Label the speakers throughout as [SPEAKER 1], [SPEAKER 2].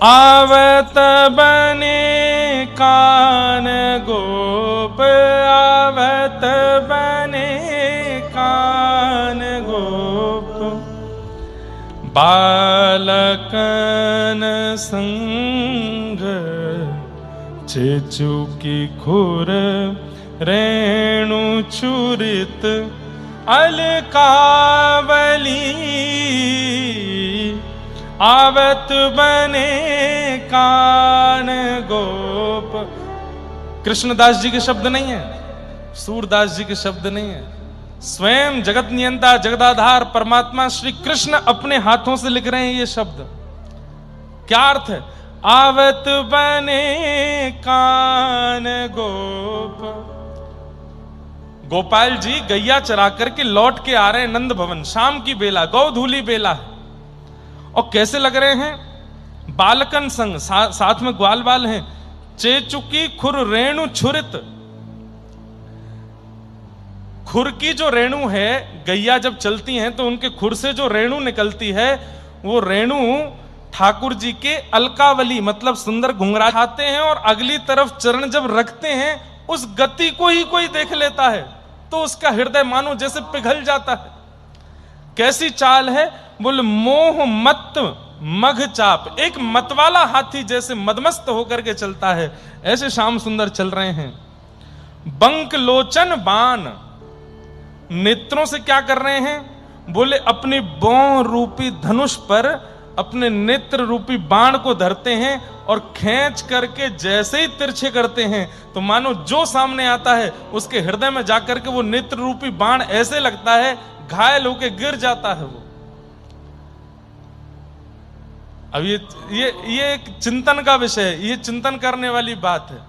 [SPEAKER 1] आवत बने कान गोप, आवत बने कान गोप, बालकन संग चेचुकी खुर रेणु चुरित अलकावली, आवत बने कान गोप। कृष्णदास जी के शब्द नहीं है, सूरदास जी के शब्द नहीं है, स्वयं जगत नियंता जगदाधार परमात्मा श्री कृष्ण अपने हाथों से लिख रहे हैं ये शब्द। क्या अर्थ है? आवत बने कान गोप। गोपाल जी गैया चरा करके लौट के आ रहे हैं नंद भवन, शाम की बेला, गौधूली बेला है, और कैसे लग रहे हैं? बालकन संग, साथ में ग्वाल बाल हैं, चेचुकी खुर रेणु छुरित। खुर की जो रेणु है, गैया जब चलती हैं तो उनके खुर से जो रेणु निकलती है, वो रेणु ठाकुर जी के अलकावली मतलब सुंदर घुंघरा खाते हैं, और अगली तरफ चरण जब रखते हैं उस गति को ही कोई देख लेता है तो उसका हृदय मानो जैसे पिघल जाता है। कैसी चाल है? बोले मोह मत मघ चाप, एक मतवाला हाथी जैसे मदमस्त होकर के चलता है, ऐसे श्याम सुंदर चल रहे हैं। बंक लोचन बाण, नेत्रों से क्या कर रहे हैं? बोले अपनी बौं रूपी धनुष पर अपने नेत्र रूपी बाण को धरते हैं और खींच करके जैसे ही तिरछे करते हैं तो मानो जो सामने आता है उसके हृदय में जाकर के वो नेत्र रूपी बाण ऐसे लगता है घायल होके गिर जाता है वो। अब ये एक चिंतन का विषय है, ये चिंतन करने वाली बात है।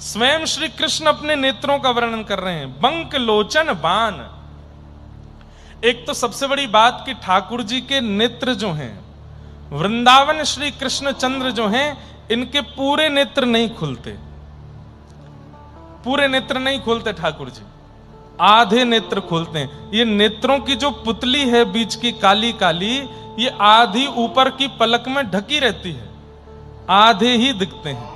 [SPEAKER 1] स्वयं श्री कृष्ण अपने नेत्रों का वर्णन कर रहे हैं, बंक लोचन बाण। एक तो सबसे बड़ी बात कि ठाकुर जी के नेत्र जो हैं, वृंदावन श्री कृष्ण चंद्र जो हैं, इनके पूरे नेत्र नहीं खुलते, पूरे नेत्र नहीं खोलते ठाकुर जी, आधे नेत्र खोलते हैं। ये नेत्रों की जो पुतली है बीच की काली काली, ये आधी ऊपर की पलक में ढकी रहती है, आधे ही दिखते हैं।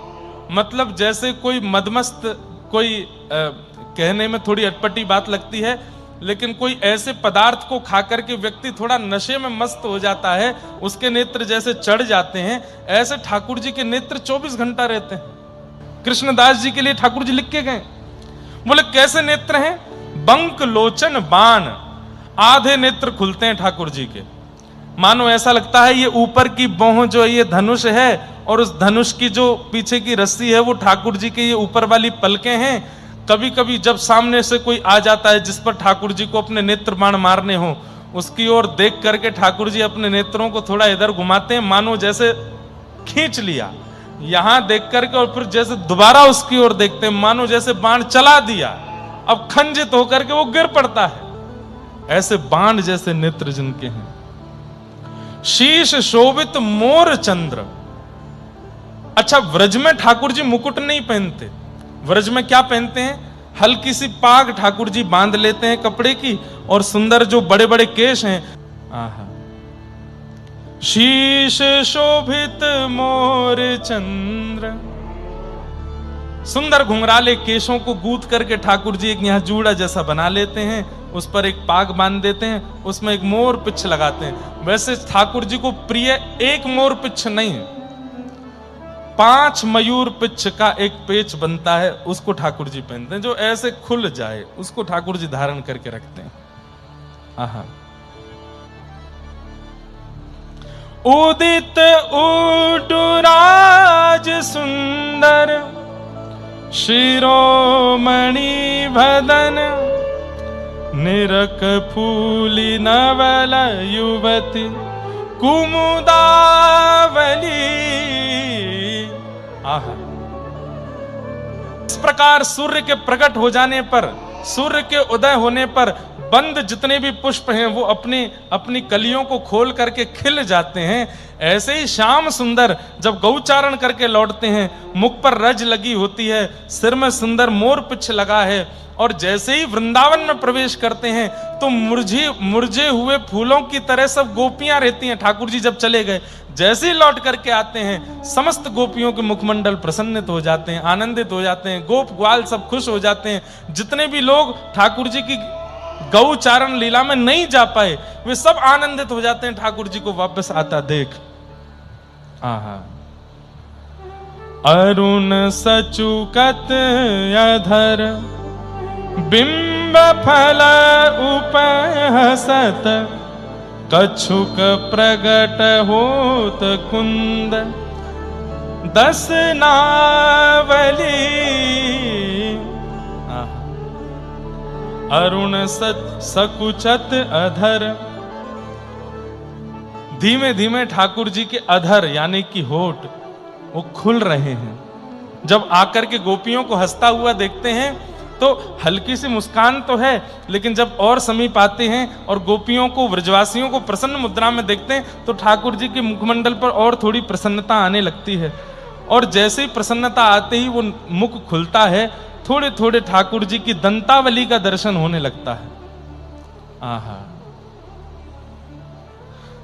[SPEAKER 1] मतलब जैसे कोई मदमस्त, कोई कहने में थोड़ी अटपटी बात लगती है, लेकिन कोई ऐसे पदार्थ को खाकर के व्यक्ति थोड़ा नशे में मस्त हो जाता है, उसके नेत्र जैसे चढ़ जाते हैं, ऐसे ठाकुर जी के नेत्र 24 घंटा रहते हैं। कृष्णदास जी के लिए ठाकुर जी लिख के गए, बोले कैसे नेत्र हैं? बंक लोचन बाण, आधे नेत्र खुलते हैं ठाकुर जी के, मानो ऐसा लगता है ये ऊपर की बौं जो ये धनुष है और उस धनुष की जो पीछे की रस्सी है वो ठाकुर जी के ये ऊपर वाली पलकें हैं। कभी कभी जब सामने से कोई आ जाता है जिस पर ठाकुर जी को अपने नेत्र बाण मारने हो, उसकी ओर देख करके ठाकुर जी अपने नेत्रों को थोड़ा इधर घुमाते हैं, मानो जैसे खींच लिया, यहां देख करके और फिर जैसे दोबारा उसकी ओर देखते हैं, मानो जैसे बाण चला दिया, अब खंजित होकर के वो गिर पड़ता है। ऐसे बाण जैसे नेत्र जिनके हैं। शीश शोभित मोर चंद्र। अच्छा, व्रज में ठाकुर जी मुकुट नहीं पहनते, व्रज में क्या पहनते हैं? हल्की सी पाग ठाकुर जी बांध लेते हैं कपड़े की, और सुंदर जो बड़े बड़े केश हैं, आहा, शीश शोभित मोर चंद्र, सुंदर घुंघराले केशों को गूंथ करके ठाकुर जी एक यहां जूड़ा जैसा बना लेते हैं, उस पर एक पाग बांध देते हैं, उसमें एक मोर पिच्छ लगाते हैं। वैसे ठाकुर जी को प्रिय एक मोर पिच्छ नहीं है, 5 मयूर पिच्छ का एक पेच बनता है, उसको ठाकुर जी पहनते हैं, जो ऐसे खुल जाए उसको ठाकुर जी धारण करके रखते हैं। आहा, उदित उडुराज सुंदर शिरोमणि भदन, निरक फूली नवल युवती कुमुदावली। आहा, इस प्रकार सूर्य के प्रकट हो जाने पर, सूर्य के उदय होने पर बंद जितने भी पुष्प हैं वो अपनी अपनी कलियों को खोल करके खिल जाते हैं, ऐसे ही श्याम सुंदर जब गौचारण करके लौटते हैं, मुख पर रज लगी होती है, सिर में सुंदर मोर पिछ लगा है, और जैसे ही वृंदावन में प्रवेश करते हैं तो मुरझे हुए फूलों की तरह सब गोपियां रहती हैं। ठाकुर जी जब चले गए, जैसे ही लौट करके आते हैं, समस्त गोपियों के मुखमंडल प्रसन्नित हो जाते हैं, आनंदित हो जाते हैं, गोप ग्वाल सब खुश हो जाते हैं। जितने भी लोग ठाकुर जी की गौचारण लीला में नहीं जा पाए, वे सब आनंदित हो जाते हैं ठाकुर जी को वापस आता देख। आहा, अरुण सचुकत अधर बिंब फल उपहसत, कछुक प्रगट होत कुंद दस नावली। अरुण सकुचत अधर, धीमे धीमे ठाकुर जी के अधर यानी कि होठ वो खुल रहे हैं। जब आकर के गोपियों को हंसता हुआ देखते हैं तो हल्की सी मुस्कान तो है, लेकिन जब और समीप आते हैं और गोपियों को, व्रजवासियों को प्रसन्न मुद्रा में देखते हैं तो ठाकुर जी के मुखमंडल पर और थोड़ी प्रसन्नता आने लगती है। और जैसे ही प्रसन्नता आते ही वो मुख खुलता है, थोड़े थोड़े ठाकुर जी की दंतावली का दर्शन होने लगता है। आहा,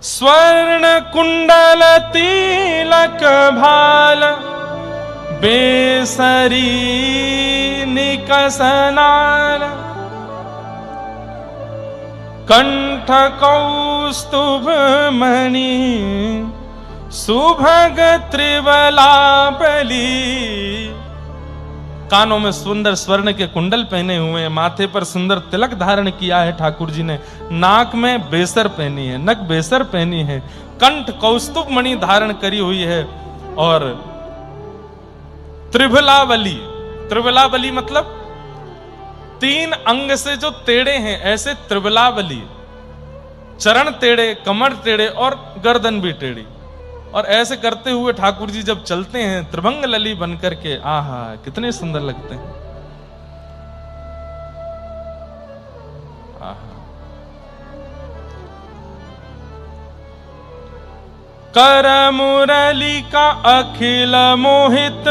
[SPEAKER 1] स्वर्ण कुंडल तिलक भाल बेसरी निकसनाल, कंठ कौस्तुभ मणि सुभग त्रिवला बली। कानों में सुंदर स्वर्ण के कुंडल पहने हुए हैं, माथे पर सुंदर तिलक धारण किया है ठाकुर जी ने, नाक में बेसर पहनी है, नक बेसर पहनी है, कंठ कौस्तुभ मणि धारण करी हुई है, और त्रिभुलावली, त्रिभुलावली मतलब 3 अंग से जो टेढ़े हैं, ऐसे त्रिभुलावली, चरण टेढ़े, कमर टेढ़े और गर्दन भी टेढ़ी, और ऐसे करते हुए ठाकुर जी जब चलते हैं त्रिभंग लली बनकर के, आहा कितने सुंदर लगते हैं। आहा, कर मुरली का अखिल मोहित,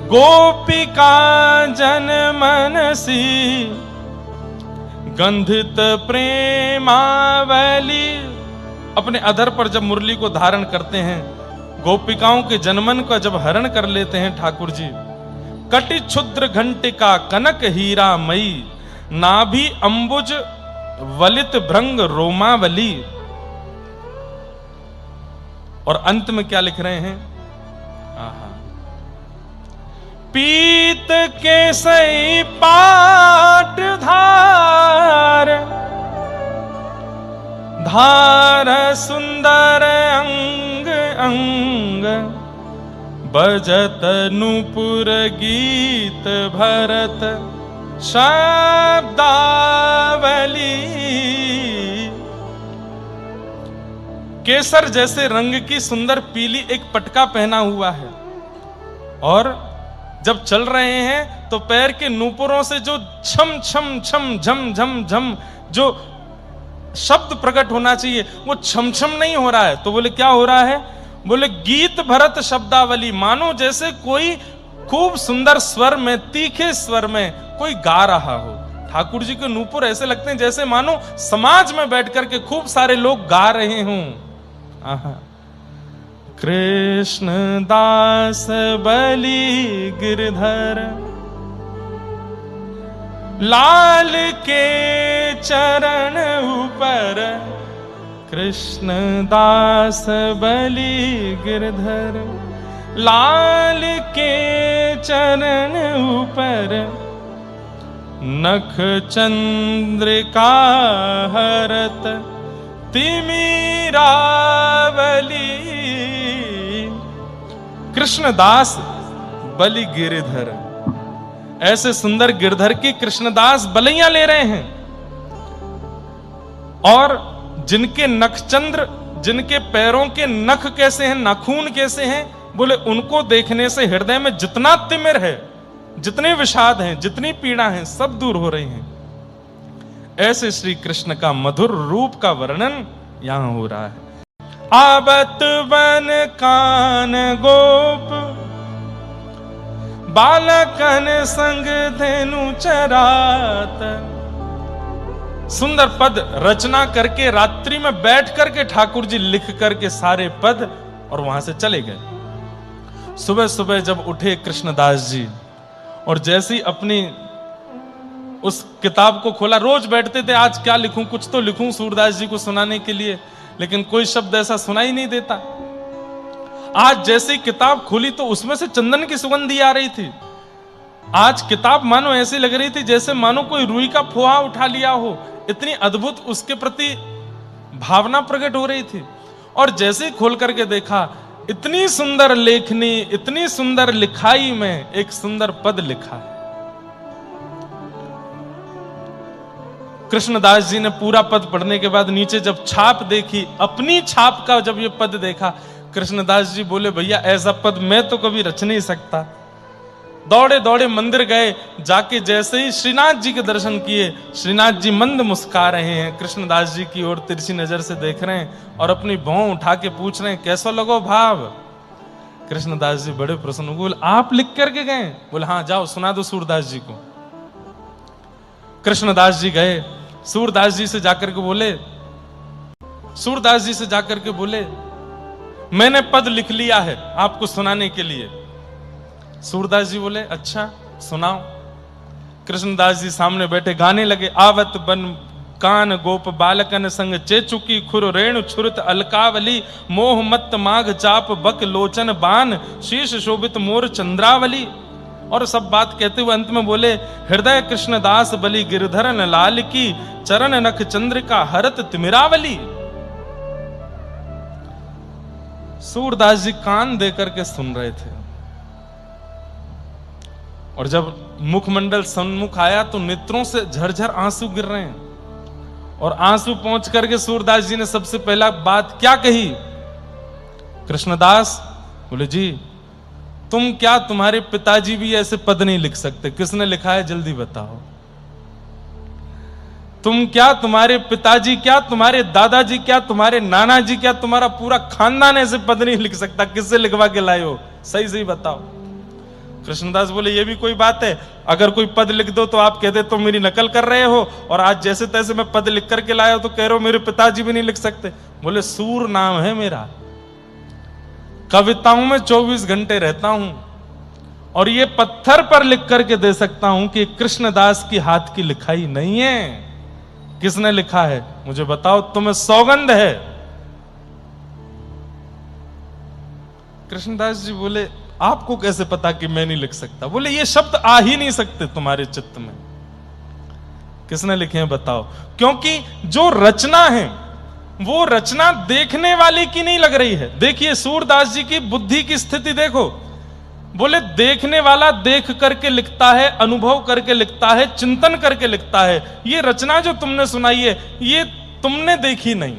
[SPEAKER 1] गोपिका जन मनसी, गंधित प्रेमावली। अपने अधर पर जब मुरली को धारण करते हैं, गोपिकाओं के जनमन का जब हरण कर लेते हैं ठाकुर जी। कटि क्षुद्र घंटिका कनक हीरा मई, नाभि अंबुज वलित भृंग रोमावली। और अंत में क्या लिख रहे हैं? आहा, पीत के सई पाट धार, धार सुंदर अंग अंग, बजत नूपुर गीत भरत शब्दावली। केसर जैसे रंग की सुंदर पीली एक पटका पहना हुआ है, और जब चल रहे हैं तो पैर के नूपुरों से जो छम छम छम झम झम झम जो शब्द प्रकट होना चाहिए वो छम छम नहीं हो रहा है। तो बोले क्या हो रहा है? बोले गीत भरत शब्दावली, मानो जैसे कोई खूब सुंदर स्वर में, तीखे स्वर में कोई गा रहा हो। ठाकुर जी के नूपुर ऐसे लगते हैं जैसे मानो समाज में बैठ करके खूब सारे लोग गा रहे हों। आहा, कृष्ण दास बलि गिरधर, लाल के चरण ऊपर, कृष्ण दास बलि गिरधर, लाल के चरण ऊपर, नख चंद्रिका हरत तिमिरावली। कृष्णदास बलि गिरधर, ऐसे सुंदर गिरधर की कृष्णदास बलैया ले रहे हैं, और जिनके नखचंद्र, जिनके पैरों के नख कैसे हैं, नाखून कैसे हैं, बोले उनको देखने से हृदय में जितना तिमिर है, जितने विषाद हैं, जितनी पीड़ा है, सब दूर हो रही हैं। ऐसे श्री कृष्ण का मधुर रूप का वर्णन यहां हो रहा है। आबत बन कान गोप बालकन संग धेनु चरात। सुंदर पद रचना करके रात्रि में बैठ करके ठाकुर जी लिख करके सारे पद और वहां से चले गए। सुबह सुबह जब उठे कृष्णदास जी और जैसी अपनी उस किताब को खोला, रोज बैठते थे आज क्या लिखूं, कुछ तो लिखूं सूरदास जी को सुनाने के लिए, लेकिन कोई शब्द ऐसा सुनाई नहीं देता। आज जैसी किताब खोली तो उसमें से चंदन की सुगंधी आ रही थी। आज किताब मानो ऐसी लग रही थी जैसे मानो कोई रुई का फोहा उठा लिया हो, इतनी अद्भुत उसके प्रति भावना प्रकट हो रही थी। और जैसे ही खोल करके देखा, इतनी सुंदर लेखनी, इतनी सुंदर लिखाई में एक सुंदर पद लिखा है। कृष्णदास जी ने पूरा पद पढ़ने के बाद नीचे जब छाप देखी, अपनी छाप का जब ये पद देखा, कृष्णदास जी बोले भैया ऐसा पद मैं तो कभी रच नहीं सकता। दौड़े दौड़े मंदिर गए, जाके जैसे ही श्रीनाथ जी के दर्शन किए, श्रीनाथ जी मंद मुस्कुरा रहे हैं, कृष्णदास जी की ओर तिरछी नजर से देख रहे हैं और अपनी भौं उठा के पूछ रहे हैं कैसा लगो भाव। कृष्णदास जी बड़े प्रसन्न, बोले आप लिख करके गए? बोले हाँ, जाओ सुना दो सूरदास जी को। कृष्णदास जी गए, सूरदास जी से जाकर के बोले, सूरदास जी से जाकर के बोले मैंने पद लिख लिया है आपको सुनाने के लिए। सूरदास जी बोले अच्छा सुनाओ। कृष्णदास जी सामने बैठे गाने लगे। आवत बन कान गोप बालकन संग चेचुकी खुर रेणु छुरत अलकावली मोह मत माघ चाप बक लोचन बान शीश शोभित मोर चंद्रावली। और सब बात कहते हुए अंत में बोले हृदय कृष्णदास बलि गिरधरन लाल की चरण नख चंद्रिका हरत तिमिरावली। सूरदास जी कान देकर के सुन रहे थे और जब मुखमंडल सन्मुख आया तो नेत्रों से झरझर आंसू गिर रहे हैं। और आंसू पहुंच करके सूरदास जी ने सबसे पहला बात क्या कही? कृष्णदास बोले जी तुम क्या, तुम्हारे पिताजी भी ऐसे पद नहीं लिख सकते? किसने लिखा है जल्दी बताओ। तुम क्या, तुम्हारे पिताजी क्या, तुम्हारे दादाजी क्या, तुम्हारे नाना जी क्या, तुम्हारा पूरा खानदान ऐसे पद नहीं लिख सकता? किससे लिखवा के लाए हो? सही सही बताओ। कृष्णदास बोले ये भी कोई बात है, अगर कोई पद लिख दो तो आप कहते तो मेरी नकल कर रहे हो, और आज जैसे तैसे मैं पद लिख करके लाया हो तो कह रहे हो मेरे पिताजी भी नहीं लिख सकते। बोले सूर नाम है मेरा, कविताओं में 24 घंटे रहता हूं और ये पत्थर पर लिख करके दे सकता हूं कि कृष्णदास की हाथ की लिखाई नहीं है। किसने लिखा है मुझे बताओ, तुम्हें सौगंध है। कृष्णदास जी बोले आपको कैसे पता कि मैं नहीं लिख सकता? बोले ये शब्द आ ही नहीं सकते तुम्हारे चित्त में। किसने लिखे हैं बताओ? क्योंकि जो रचना है वो रचना देखने वाले की नहीं लग रही है। देखिए सूरदास जी की बुद्धि की स्थिति देखो। बोले देखने वाला देख करके लिखता है, अनुभव करके लिखता है, चिंतन करके लिखता है। ये रचना जो तुमने सुनाई है ये तुमने देखी नहीं,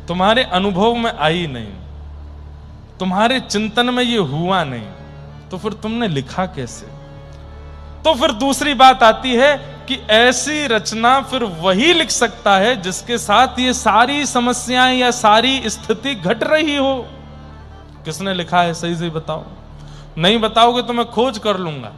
[SPEAKER 1] तुम्हारे अनुभव में आई नहीं, तुम्हारे चिंतन में ये हुआ नहीं, तो फिर तुमने लिखा कैसे? तो फिर दूसरी बात आती है कि ऐसी रचना फिर वही लिख सकता है जिसके साथ ये सारी समस्याएं या सारी स्थिति घट रही हो। किसने लिखा है सही से बताओ। नहीं बताओगे तो मैं खोज कर लूंगा।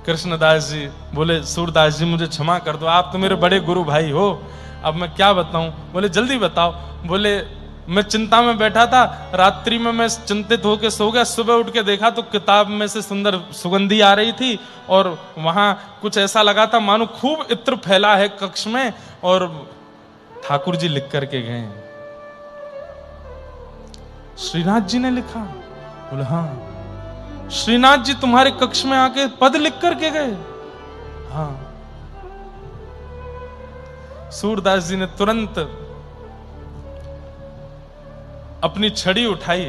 [SPEAKER 1] कृष्णदास जी बोले सूरदास जी मुझे क्षमा कर दो, आप तो मेरे बड़े गुरु भाई हो, अब मैं क्या बताऊं? बोले जल्दी बताओ। बोले मैं चिंता में बैठा था, रात्रि में मैं चिंतित होकर सो गया, सुबह उठ के देखा तो किताब में से सुंदर सुगंधी आ रही थी और वहां कुछ ऐसा लगा था मानो खूब इत्र फैला है कक्ष में, और ठाकुर जी लिख करके गए श्रीनाथ जी ने लिखा। बोले हाँ श्रीनाथ जी तुम्हारे कक्ष में आके पद लिख करके गए? हाँ। सूरदास जी ने तुरंत अपनी छड़ी उठाई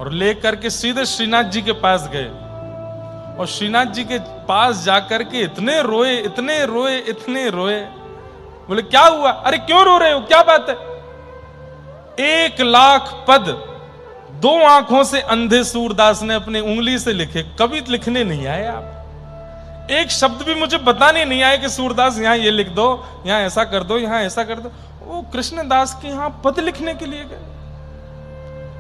[SPEAKER 1] और लेकर के सीधे श्रीनाथ जी के पास गए, और श्रीनाथ जी के पास जाकर के इतने रोए इतने रोए इतने रोए। बोले क्या हुआ? अरे क्यों रो रहे हो, क्या बात है? 1,00,000 पद 2 आंखों से अंधे सूरदास ने अपनी उंगली से लिखे, कभी लिखने नहीं आए आप। एक शब्द भी मुझे बताने नहीं आए कि सूरदास यहां ये लिख दो, यहां ऐसा कर दो, यहां ऐसा कर दो। वो कृष्णदास के यहां पद लिखने के लिए गए।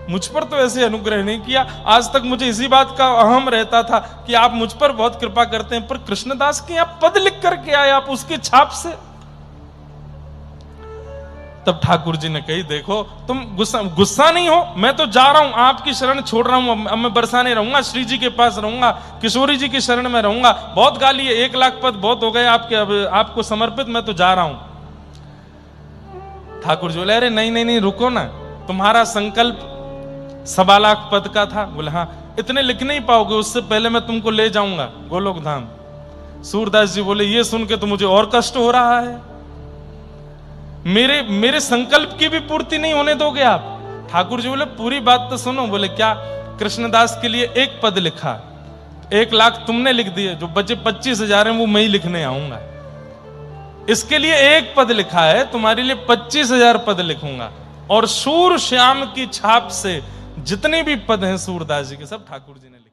[SPEAKER 1] मुझ पर तो ऐसे अनुग्रह नहीं किया। आज तक मुझे इसी बात का अहम रहता था कि आप मुझ पर बहुत कृपा करते हैं, पर कृष्णदास के यहां पद लिख करके आए आप उसकी छाप से। तब ठाकुर जी ने कही, देखो तुम गुस्सा नहीं हो, मैं तो जा रहा हूं, आपकी शरण छोड़ रहा हूं। अब मैं बरसाने रहूंगा, श्री जी के पास रहूंगा, किशोरी जी की शरण में रहूंगा। बहुत गाली है, 1 लाख पद बहुत हो गए आपके, अब आपको समर्पित, मैं तो जा रहा हूं। ठाकुर जी बोले, अरे नहीं नहीं नहीं, रुको ना, तुम्हारा संकल्प 1.25 लाख पद का था। बोले हाँ, इतने लिख नहीं पाओगे, उससे पहले मैं तुमको ले जाऊंगा गोलोक धाम। सूरदास जी बोले, ये सुन के तो मुझे और कष्ट हो रहा है, मेरे संकल्प की भी पूर्ति नहीं होने दोगे आप। ठाकुर जी बोले, पूरी बात तो सुनो। बोले क्या? कृष्णदास के लिए 1 पद लिखा, 1 लाख तुमने लिख दिए, जो बचे 25,000 हैं वो मैं ही लिखने आऊंगा। इसके लिए 1 पद लिखा है, तुम्हारे लिए 25,000 पद लिखूंगा। और सूर श्याम की छाप से जितने भी पद हैं सूरदास जी के, सब ठाकुर जी ने लिखे।